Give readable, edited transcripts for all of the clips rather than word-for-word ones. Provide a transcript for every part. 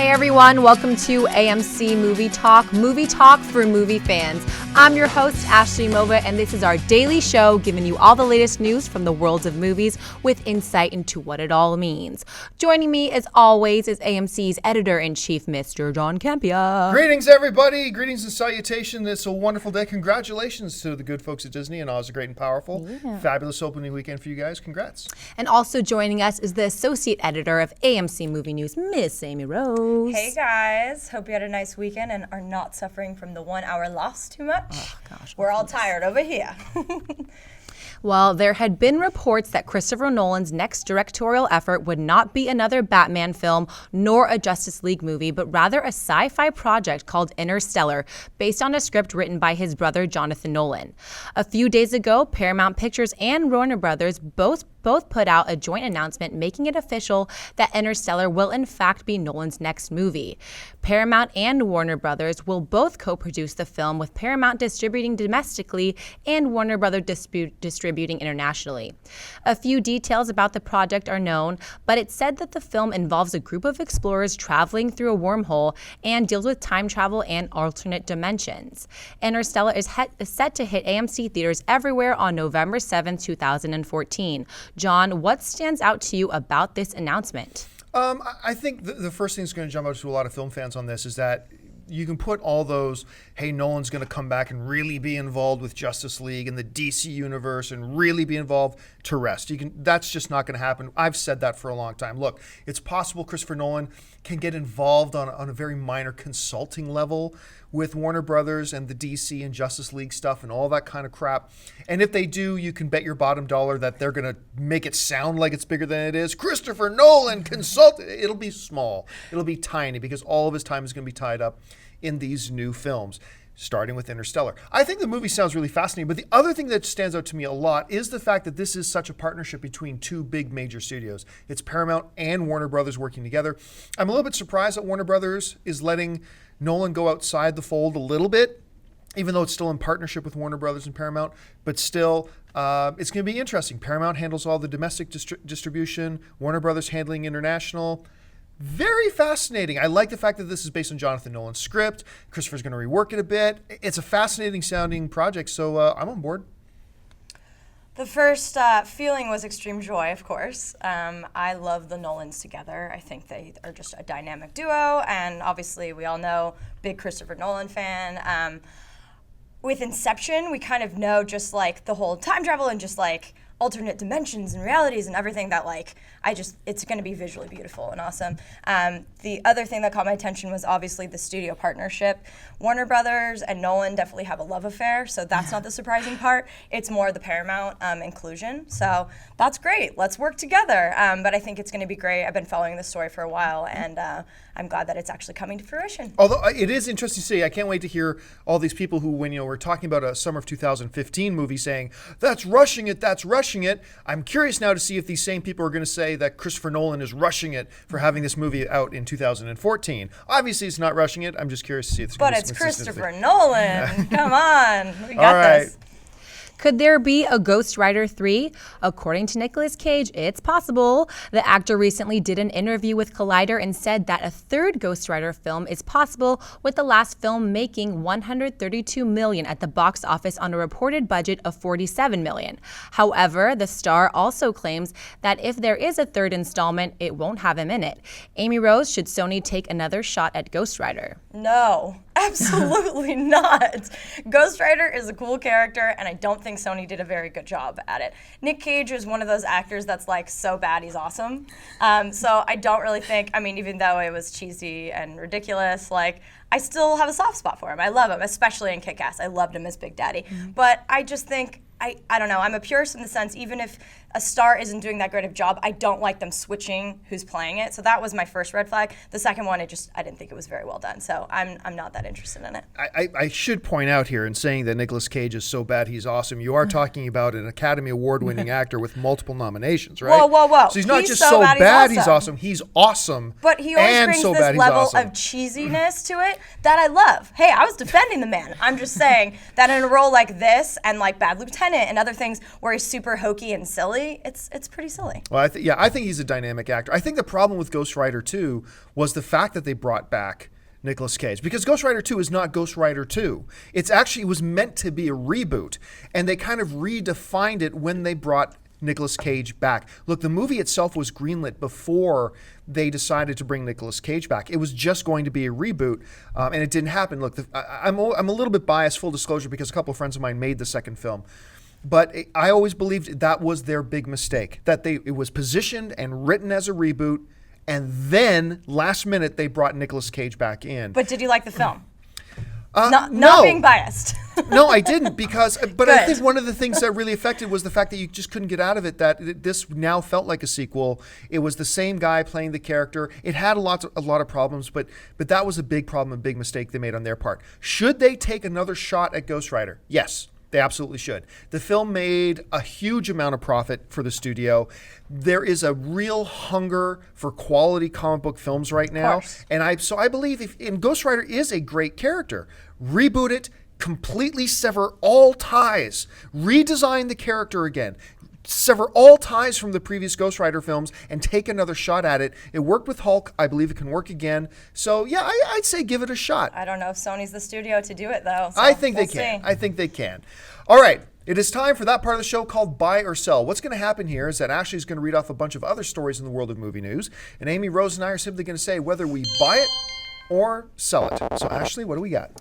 Hey everyone, welcome to AMC Movie Talk for movie fans. I'm your host, Ashley Mova, and this is our daily show giving you all the latest news from the world of movies with insight into what it all means. Joining me, as always, is AMC's editor-in-chief, Mr. John Campia. Greetings, everybody. Greetings and salutation. It's a wonderful day. Congratulations to the good folks at Disney and Oz the Great and Powerful. Yeah. Fabulous opening weekend for you guys. Congrats. And also joining us is the associate editor of AMC Movie News, Miss Amy Rose. Hey guys, hope you had a nice weekend and are not suffering from the 1 hour loss too much. Oh, gosh. We're all tired over here. Well, there had been reports that Christopher Nolan's next directorial effort would not be another Batman film nor a Justice League movie, but rather a sci-fi project called Interstellar, based on a script written by his brother Jonathan Nolan. A few days ago, Paramount Pictures and Warner Brothers both put out a joint announcement making it official that Interstellar will in fact be Nolan's next movie. Paramount and Warner Brothers will both co-produce the film, with Paramount distributing domestically and Warner Brothers distributing internationally. A few details about the project are known, but it's said that the film involves a group of explorers traveling through a wormhole and deals with time travel and alternate dimensions. Interstellar is set to hit AMC theaters everywhere on November 7, 2014. John, what stands out to you about this announcement? I think the first thing that's going to jump out to a lot of film fans on this is that you can put all those, hey, Nolan's going to come back and really be involved with Justice League and the DC universe and really be involved, to rest. That's just not going to happen. I've said that for a long time. Look, it's possible Christopher Nolan can get involved on a very minor consulting level with Warner Brothers and the DC and Justice League stuff and all that kind of crap. And if they do, you can bet your bottom dollar that they're going to make it sound like it's bigger than it is. Christopher Nolan consulted. It'll be small. It'll be tiny because all of his time is going to be tied up in these new films, starting with Interstellar. I think the movie sounds really fascinating, but the other thing that stands out to me a lot is the fact that this is such a partnership between two big major studios. It's Paramount and Warner Brothers working together. I'm a little bit surprised that Warner Brothers is letting Nolan go outside the fold a little bit, even though it's still in partnership with Warner Brothers and Paramount, but still, it's going to be interesting. Paramount handles all the domestic distribution, Warner Brothers handling international. Very fascinating. I like the fact that this is based on Jonathan Nolan's script. Christopher's going to rework it a bit. It's a fascinating sounding project, so I'm on board. The first feeling was extreme joy, of course. I love the Nolans together. I think they are just a dynamic duo, and obviously we all know, big Christopher Nolan fan. With Inception, we kind of know just like the whole time travel and just like alternate dimensions and realities and everything that it's going to be visually beautiful and awesome. The other thing that caught my attention was obviously the studio partnership. Warner Brothers and Nolan definitely have a love affair, so that's not the surprising part. It's more the Paramount inclusion. So that's great. Let's work together. But I think it's going to be great. I've been following this story for a while, and I'm glad that it's actually coming to fruition. Although it is interesting to see, I can't wait to hear all these people who, when we're talking about a summer of 2015 movie saying, that's rushing it. I'm curious now to see if these same people are going to say that Christopher Nolan is rushing it for having this movie out in 2014. Obviously, it's not rushing it. I'm just curious to see if it's going to be But it's Christopher Nolan. Come on. We got this. Could there be a Ghost Rider 3? According to Nicolas Cage, it's possible. The actor recently did an interview with Collider and said that a third Ghost Rider film is possible, with the last film making $132 million at the box office on a reported budget of $47 million. However, the star also claims that if there is a third installment, it won't have him in it. Amy Rose, should Sony take another shot at Ghost Rider? No. Absolutely not. Ghost Rider is a cool character, and I don't think Sony did a very good job at it. Nick Cage is one of those actors that's like so bad he's awesome. So I don't really think, even though it was cheesy and ridiculous, I still have a soft spot for him. I love him, especially in Kick-Ass. I loved him as Big Daddy. Mm-hmm. But I just think, I don't know, I'm a purist in the sense, even if a star isn't doing that great of a job, I don't like them switching who's playing it. So that was my first red flag. The second one, I didn't think it was very well done. So I'm not that interested in it. I should point out here, in saying that Nicolas Cage is so bad he's awesome, you are talking about an Academy Award-winning actor with multiple nominations, right? Whoa. So he's not just so bad he's awesome. He's awesome. But he always brings this level of cheesiness to it that I love. Hey, I was defending the man. I'm just saying that in a role like this and like Bad Lieutenant Tenet and other things where he's super hokey and silly, it's pretty silly. Well, I think he's a dynamic actor. I think the problem with Ghost Rider 2 was the fact that they brought back Nicolas Cage, because Ghost Rider 2 is not Ghost Rider 2. It was meant to be a reboot, and they kind of redefined it when they brought Nicolas Cage back. Look, the movie itself was greenlit before they decided to bring Nicolas Cage back. It was just going to be a reboot, and it didn't happen. Look, I'm a little bit biased, full disclosure, because a couple of friends of mine made the second film. But I always believed that was their big mistake, that it was positioned and written as a reboot, and then last minute they brought Nicolas Cage back in. But did you like the film? No. Not being biased. No, I didn't, but Good. I think one of the things that really affected was the fact that you just couldn't get out of it, that this now felt like a sequel. It was the same guy playing the character. It had a lot of problems, but that was a big problem, a big mistake they made on their part. Should they take another shot at Ghost Rider? Yes. They absolutely should. The film made a huge amount of profit for the studio. There is a real hunger for quality comic book films right now. And I believe Ghost Rider is a great character. Reboot it, completely sever all ties, redesign the character again. Sever all ties from the previous Ghost Rider films and take another shot at it. It worked with Hulk. I believe it can work again. So, yeah, I'd say give it a shot. I don't know if Sony's the studio to do it, though. So I think they can. I think they can. All right. It is time for that part of the show called Buy or Sell. What's going to happen here is that Ashley's going to read off a bunch of other stories in the world of movie news, and Amy, Rose, and I are simply going to say whether we buy it or sell it. So, Ashley, what do we got?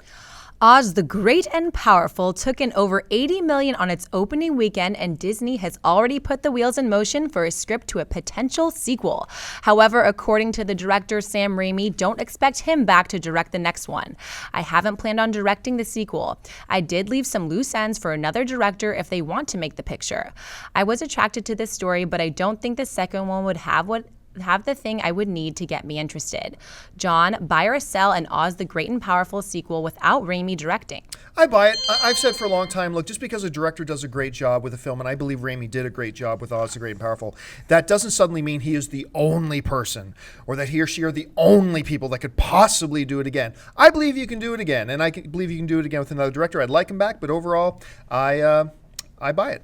Oz the Great and Powerful took in over $80 million on its opening weekend, and Disney has already put the wheels in motion for a script to a potential sequel. However, according to the director Sam Raimi, don't expect him back to direct the next one. I haven't planned on directing the sequel. I did leave some loose ends for another director if they want to make the picture. I was attracted to this story, but I don't think the second one would have the thing I would need to get me interested. John, buy or sell an Oz the Great and Powerful sequel without Raimi directing? I buy it. I've said for a long time, look, just because a director does a great job with a film, and I believe Raimi did a great job with Oz the Great and Powerful, that doesn't suddenly mean he is the only person, or that he or she are the only people that could possibly do it again. I believe you can do it again, and I believe you can do it again with another director. I'd like him back, but overall, I buy it.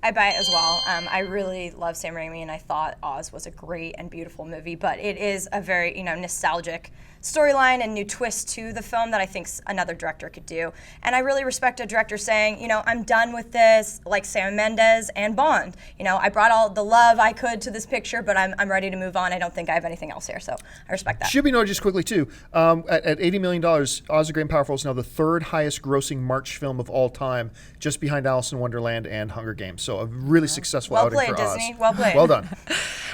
I buy it as well. I really love Sam Raimi, and I thought Oz was a great and beautiful movie, but it is a very, nostalgic storyline and new twist to the film that I think another director could do. And I really respect a director saying, I'm done with this, like Sam Mendes and Bond. I brought all the love I could to this picture, but I'm ready to move on. I don't think I have anything else here, so I respect that. Should be noted just quickly, too, at $80 million, Oz the Great and Powerful is now the third highest grossing March film of all time, just behind Alice in Wonderland and Hunger Games. So a really successful outing for Oz. Well played, Disney. Well played. Well done.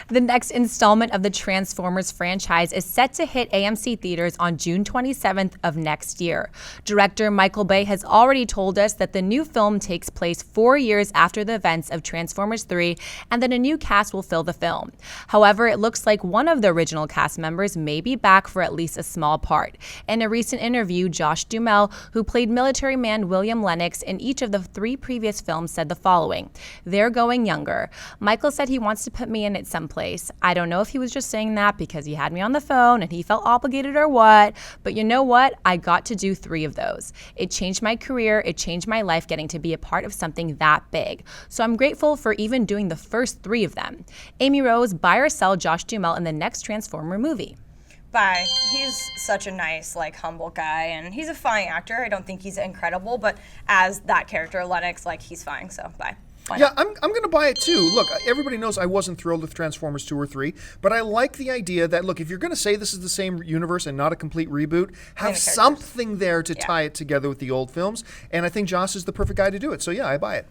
The next installment of the Transformers franchise is set to hit AMC theaters on June 27th of next year. Director Michael Bay has already told us that the new film takes place 4 years after the events of Transformers 3 and that a new cast will fill the film. However, it looks like one of the original cast members may be back for at least a small part. In a recent interview, Josh Duhamel, who played military man William Lennox in each of the 3 previous films, said the following: "They're going younger. Michael said he wants to put me in it someplace. I don't know if he was just saying that because he had me on the phone and he felt obligated or what, but you know what? I got to do 3 of those. It changed my career. It changed my life getting to be a part of something that big. So I'm grateful for even doing the first 3 of them." Amy Rose, buy or sell Josh Duhamel in the next Transformer movie? Bye. He's such a nice, humble guy, and he's a fine actor. I don't think he's incredible, but as that character, Lennox, he's fine, so bye. Yeah, I'm going to buy it too. Look, everybody knows I wasn't thrilled with Transformers 2 or 3, but I like the idea that, look, if you're going to say this is the same universe and not a complete reboot, have something there to tie it together with the old films, and I think Joss is the perfect guy to do it. So yeah, I buy it.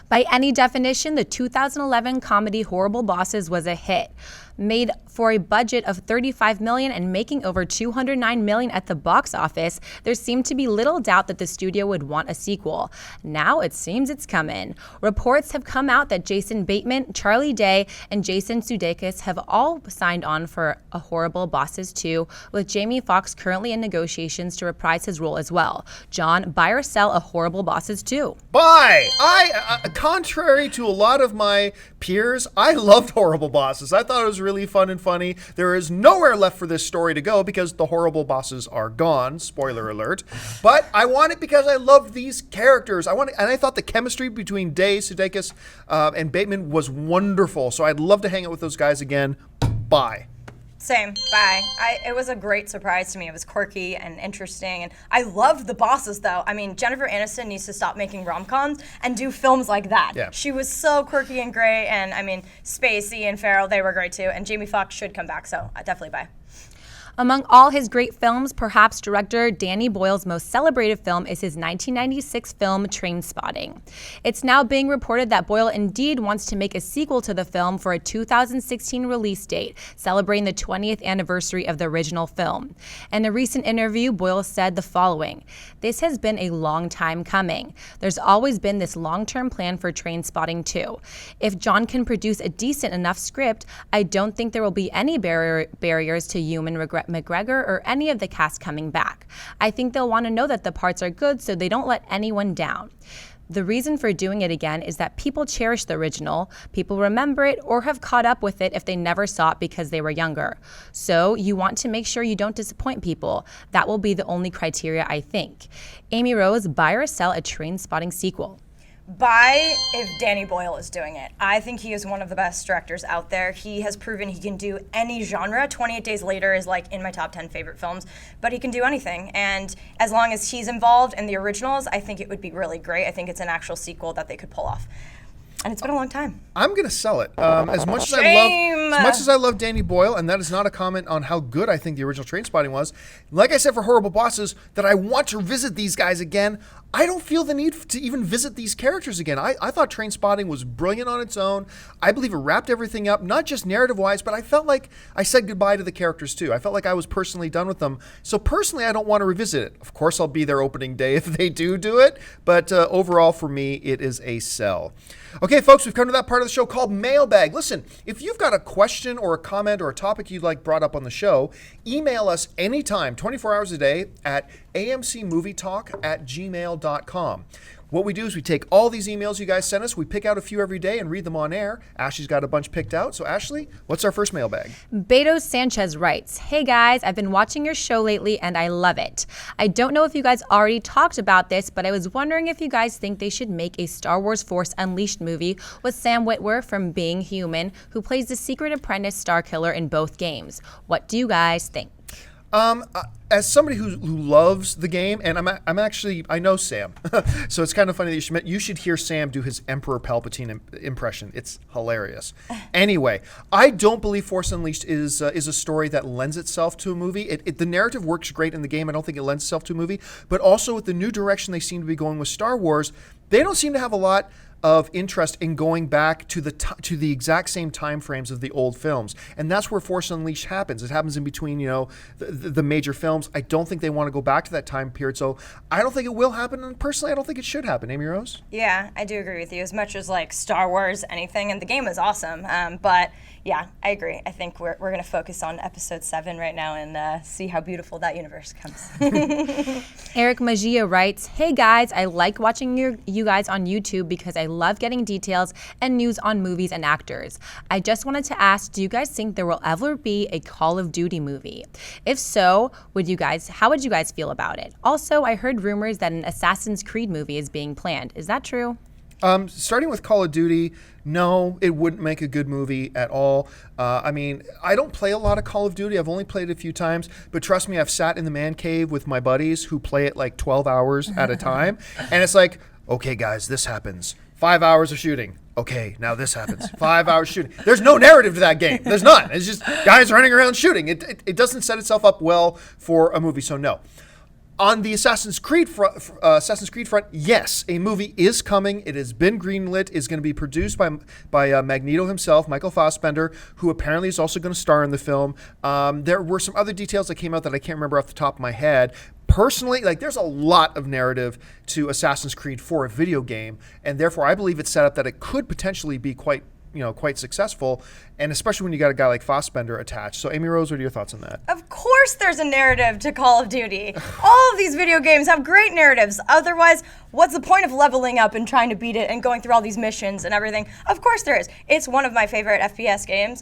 By any definition, the 2011 comedy Horrible Bosses was a hit. Made for a budget of $35 million and making over $209 million at the box office, there seemed to be little doubt that the studio would want a sequel. Now it seems it's coming. Reports have come out that Jason Bateman, Charlie Day, and Jason Sudeikis have all signed on for a Horrible Bosses 2, with Jamie Foxx currently in negotiations to reprise his role as well. John, buy or sell a Horrible Bosses 2? Buy! Contrary to a lot of my peers, I loved Horrible Bosses. I thought it was really fun and funny. There is nowhere left for this story to go because the horrible bosses are gone. Spoiler alert. But I want it because I love these characters. And I thought the chemistry between Day, Sudeikis, and Bateman was wonderful. So I'd love to hang out with those guys again. Bye. Same. Bye. It was a great surprise to me. It was quirky and interesting, and I loved the bosses, though. I mean, Jennifer Aniston needs to stop making rom-coms and do films like that. Yeah. She was so quirky and great, and I mean, Spacey and Farrell, they were great too, and Jamie Foxx should come back, so definitely bye. Among all his great films, perhaps director Danny Boyle's most celebrated film is his 1996 film Trainspotting. It's now being reported that Boyle indeed wants to make a sequel to the film for a 2016 release date, celebrating the 20th anniversary of the original film. In a recent interview, Boyle said the following: "This has been a long time coming. There's always been this long-term plan for Trainspotting 2. If John can produce a decent enough script, I don't think there will be any barriers to Ewan McGregor or any of the cast coming back. I think they'll want to know that the parts are good so they don't let anyone down. The reason for doing it again is that people cherish the original, people remember it or have caught up with it if they never saw it because they were younger. So you want to make sure you don't disappoint people. That will be the only criteria, I think." Amy Rose, buy or sell a Trainspotting sequel? Buy if Danny Boyle is doing it. I think he is one of the best directors out there. He has proven he can do any genre. 28 Days Later is like in my top 10 favorite films, but he can do anything. And as long as he's involved in the originals, I think it would be really great. I think it's an actual sequel that they could pull off. And it's been a long time. I'm gonna sell it. As much as I love Danny Boyle, and that is not a comment on how good I think the original Trainspotting was. Like I said for Horrible Bosses, that I want to visit these guys again. I don't feel the need to even visit these characters again. I thought Trainspotting was brilliant on its own. I believe it wrapped everything up, not just narrative-wise, but I felt like I said goodbye to the characters too. I felt like I was personally done with them. So personally, I don't want to revisit it. Of course, I'll be there opening day if they do it. But overall, for me, it is a sell. Okay, folks, we've come to that part of the show called Mailbag. Listen, if you've got a question or a comment or a topic you'd like brought up on the show, email us anytime, 24 hours a day at amcmovietalk@gmail.com. What we do is we take all these emails you guys send us, we pick out a few every day and read them on air. Ashley's got a bunch picked out. So Ashley, what's our first mailbag? Beto Sanchez writes, "Hey guys, I've been watching your show lately and I love it. I don't know if you guys already talked about this, but I was wondering if you guys think they should make a Star Wars Force Unleashed movie with Sam Witwer from Being Human, who plays the secret apprentice Starkiller in both games. What do you guys think?" As somebody who loves the game, and I know Sam, so it's kind of funny that you should hear Sam do his Emperor Palpatine impression. It's hilarious. Anyway, I don't believe Force Unleashed is a story that lends itself to a movie. The narrative works great in the game. I don't think it lends itself to a movie. But also with the new direction they seem to be going with Star Wars, they don't seem to have a lot of interest in going back to the exact same time frames of the old films, and that's where Force Unleashed happens. It happens in between, the major films. I don't think they want to go back to that time period, so I don't think it will happen. And personally, I don't think it should happen. Amy Rose? Yeah, I do agree with you. As much as like Star Wars, anything, and the game is awesome, but yeah, I agree. I think we're going to focus on Episode 7 right now and see how beautiful that universe comes. Eric Magia writes, "Hey guys, I like watching you guys on YouTube because I love getting details and news on movies and actors. I just wanted to ask, do you guys think there will ever be a Call of Duty movie? If so, how would you guys feel about it? Also, I heard rumors that an Assassin's Creed movie is being planned. Is that true?" Starting with Call of Duty, no, it wouldn't make a good movie at all. I don't play a lot of Call of Duty. I've only played it a few times, but trust me, I've sat in the man cave with my buddies who play it like 12 hours at a time, and it's like, okay, guys, this happens. 5 hours of shooting. Okay, now this happens. 5 hours shooting. There's no narrative to that game. There's none. It's just guys running around shooting. It doesn't set itself up well for a movie, so no. On the Assassin's Creed front, yes, a movie is coming. It has been greenlit. It's going to be produced by Magneto himself, Michael Fassbender, who apparently is also going to star in the film. There were some other details that came out that I can't remember off the top of my head. Personally, there's a lot of narrative to Assassin's Creed for a video game, and therefore I believe it's set up that it could potentially be quite successful, and especially when you got a guy like Fassbender attached. So, Amy Rose, what are your thoughts on that? Of course there's a narrative to Call of Duty. All of these video games have great narratives. Otherwise, what's the point of leveling up and trying to beat it and going through all these missions and everything? Of course there is. It's one of my favorite FPS games.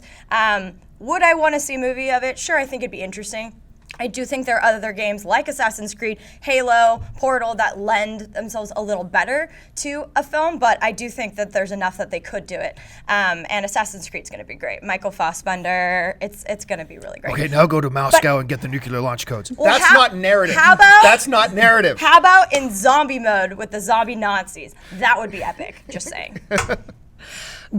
would I want to see a movie of it? Sure, I think it'd be interesting. I do think there are other games like Assassin's Creed, Halo, Portal that lend themselves a little better to a film, but I do think that there's enough that they could do it. And Assassin's Creed's going to be great. Michael Fassbender, it's going to be really great. Okay, now go to Moscow and get the nuclear launch codes. Well, That's not narrative. How about, That's not narrative. How about in zombie mode with the zombie Nazis? That would be epic, just saying.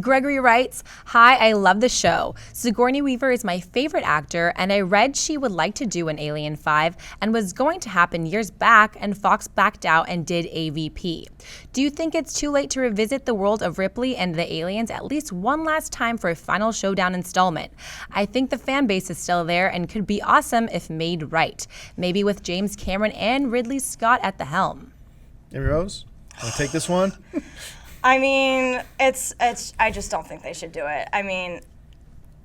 Gregory writes, "Hi, I love the show. Sigourney Weaver is my favorite actor, and I read she would like to do an Alien 5 and was going to happen years back, and Fox backed out and did AVP. Do you think it's too late to revisit the world of Ripley and the aliens at least one last time for a final showdown installment? I think the fan base is still there and could be awesome if made right. Maybe with James Cameron and Ridley Scott at the helm." Amy Rose, want to take this one? I mean, I just don't think they should do it. I mean,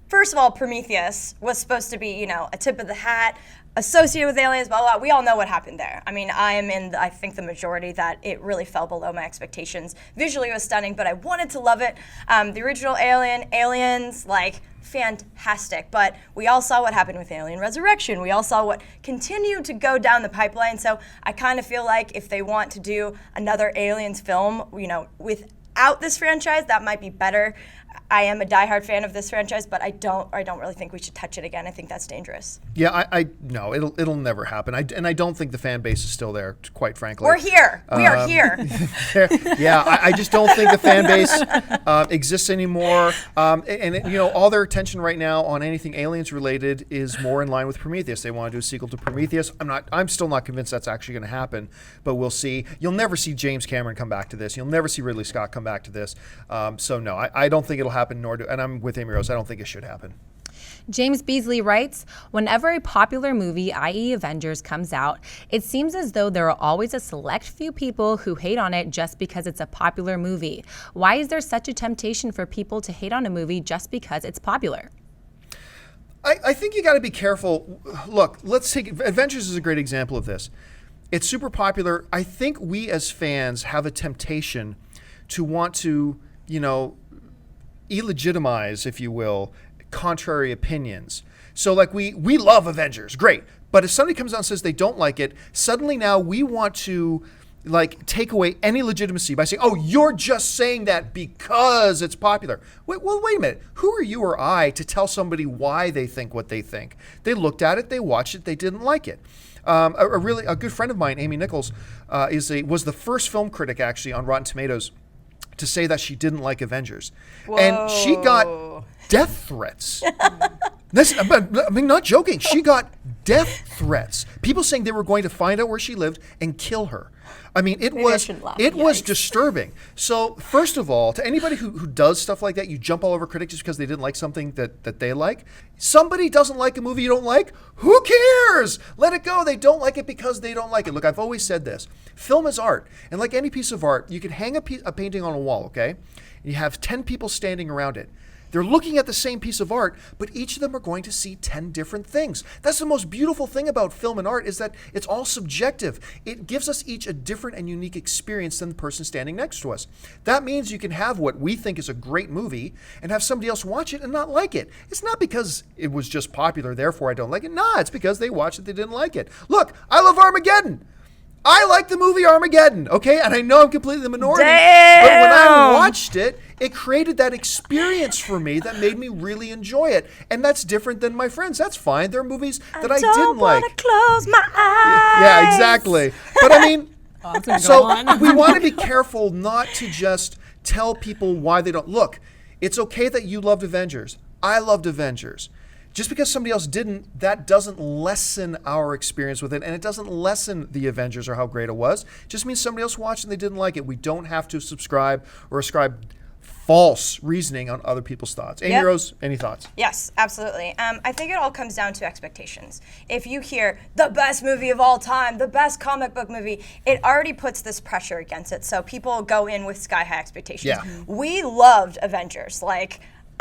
first of all, Prometheus was supposed to be, a tip of the hat, associated with aliens, blah, blah, blah. We all know what happened there. I mean, I think the majority that it really fell below my expectations. Visually it was stunning, but I wanted to love it. The original Aliens, fantastic. But we all saw what happened with Alien Resurrection. We all saw what continued to go down the pipeline. So I kind of feel like if they want to do another Aliens film, without this franchise, that might be better. I am a diehard fan of this franchise, but I don't really think we should touch it again. I think that's dangerous. Yeah, no, it'll never happen. I don't think the fan base is still there, quite frankly. We're here. We are here. Yeah, I just don't think the fan base exists anymore. All their attention right now on anything aliens related is more in line with Prometheus. They want to do a sequel to Prometheus. I'm still not convinced that's actually going to happen, but we'll see. You'll never see James Cameron come back to this. You'll never see Ridley Scott come back to this. So no, I don't think it'll happen, and I'm with Amy Rose. I don't think it should happen. James Beasley writes, "Whenever a popular movie, i.e. Avengers, comes out, it seems as though there are always a select few people who hate on it just because it's a popular movie. Why is there such a temptation for people to hate on a movie just because it's popular?" I think you got to be careful. Look, let's take Avengers is a great example of this. It's super popular. I think we as fans have a temptation to want to, illegitimize, if you will, contrary opinions. So we love Avengers, great. But if somebody comes out and says they don't like it, suddenly now we want to take away any legitimacy by saying, oh, you're just saying that because it's popular. Wait a minute. Who are you or I to tell somebody why they think what they think? They looked at it, they watched it, they didn't like it. A good friend of mine, Amy Nichols, was the first film critic actually on Rotten Tomatoes to say that she didn't like Avengers. Whoa. And she got death threats. I'm not joking. She got death threats. People saying they were going to find out where she lived and kill her. I mean, it was disturbing. So first of all, to anybody who does stuff like that, you jump all over critics just because they didn't like something that they like. Somebody doesn't like a movie you don't like. Who cares? Let it go. They don't like it because they don't like it. Look, I've always said this. Film is art. And like any piece of art, you can hang a painting on a wall, okay? And you have 10 people standing around it. They're looking at the same piece of art, but each of them are going to see 10 different things. That's the most beautiful thing about film and art, is that it's all subjective. It gives us each a different and unique experience than the person standing next to us. That means you can have what we think is a great movie and have somebody else watch it and not like it. It's not because it was just popular, therefore I don't like it. Nah, it's because they watched it, they didn't like it. Look, I love Armageddon. I like the movie Armageddon, okay? And I know I'm completely the minority. Damn! But when I watched it, it created that experience for me that made me really enjoy it. And that's different than my friends. That's fine. There are movies that I didn't like. I don't want to close my eyes. Yeah, exactly. But I mean, we want to be careful not to just tell people why they don't. Look, it's okay that you loved Avengers. I loved Avengers. Just because somebody else didn't, that doesn't lessen our experience with it, and it doesn't lessen the Avengers or how great it was. It just means somebody else watched and they didn't like it. We don't have to subscribe or ascribe false reasoning on other people's thoughts. Amy Rose, any thoughts? Yes, absolutely. I think it all comes down to expectations. If you hear the best movie of all time, the best comic book movie, it already puts this pressure against it. So people go in with sky-high expectations. Yeah. We loved Avengers.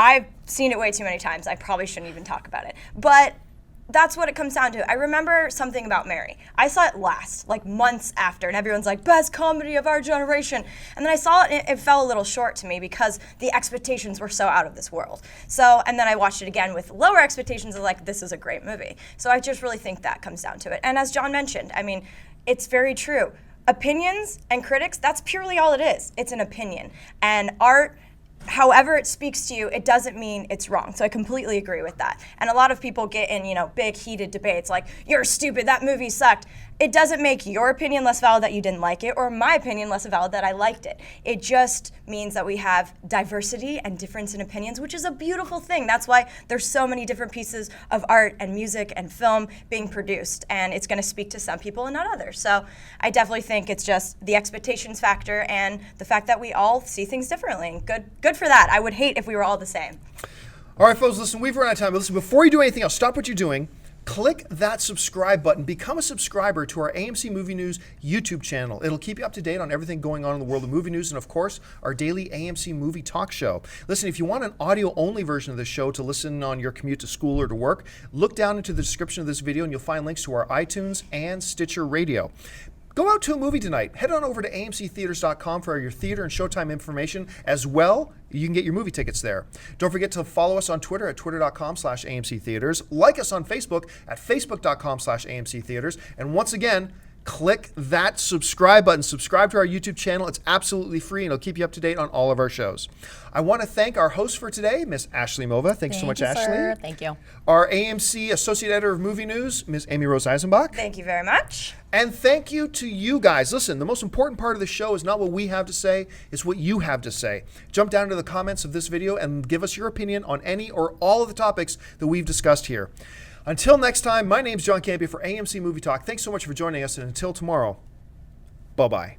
I've seen it way too many times. I probably shouldn't even talk about it. But that's what it comes down to. I remember Something About Mary. I saw it last, like months after, and everyone's like, best comedy of our generation. And then I saw it, and it fell a little short to me because the expectations were so out of this world. So, and then I watched it again with lower expectations of like, this is a great movie. So I just really think that comes down to it. And as John mentioned, I mean, it's very true. Opinions and critics, that's purely all it is. It's an opinion. And art, however it speaks to you, it doesn't mean it's wrong. So I completely agree with that. And a lot of people get in, big heated debates like, you're stupid, that movie sucked. It doesn't make your opinion less valid that you didn't like it, or my opinion less valid that I liked it. It just means that we have diversity and difference in opinions, which is a beautiful thing. That's why there's so many different pieces of art and music and film being produced, and it's going to speak to some people and not others. So I definitely think it's just the expectations factor and the fact that we all see things differently. Good for that. I would hate if we were all the same. All right, folks, listen, we've run out of time. But listen, before you do anything else, stop what you're doing. Click that subscribe button. Become a subscriber to our AMC Movie News YouTube channel. It'll keep you up to date on everything going on in the world of movie news and, of course, our daily AMC Movie Talk show. Listen, if you want an audio-only version of this show to listen on your commute to school or to work, look down into the description of this video and you'll find links to our iTunes and Stitcher Radio. Go out to a movie tonight. Head on over to amctheaters.com for your theater and showtime information. As well, you can get your movie tickets there. Don't forget to follow us on Twitter at twitter.com/amctheaters. Like us on Facebook at facebook.com/amctheaters. And once again, click that subscribe button. Subscribe to our YouTube channel. It's absolutely free, and it'll keep you up to date on all of our shows. I want to thank our host for today, Miss Ashley Mova. Thanks so much, Ashley. Sir. Thank you. Our AMC Associate Editor of Movie News, Ms. Amy Rose Eisenbach. Thank you very much. And thank you to you guys. Listen, the most important part of the show is not what we have to say, it's what you have to say. Jump down to the comments of this video and give us your opinion on any or all of the topics that we've discussed here. Until next time, my name's John Campea for AMC Movie Talk. Thanks so much for joining us, and until tomorrow, bye-bye.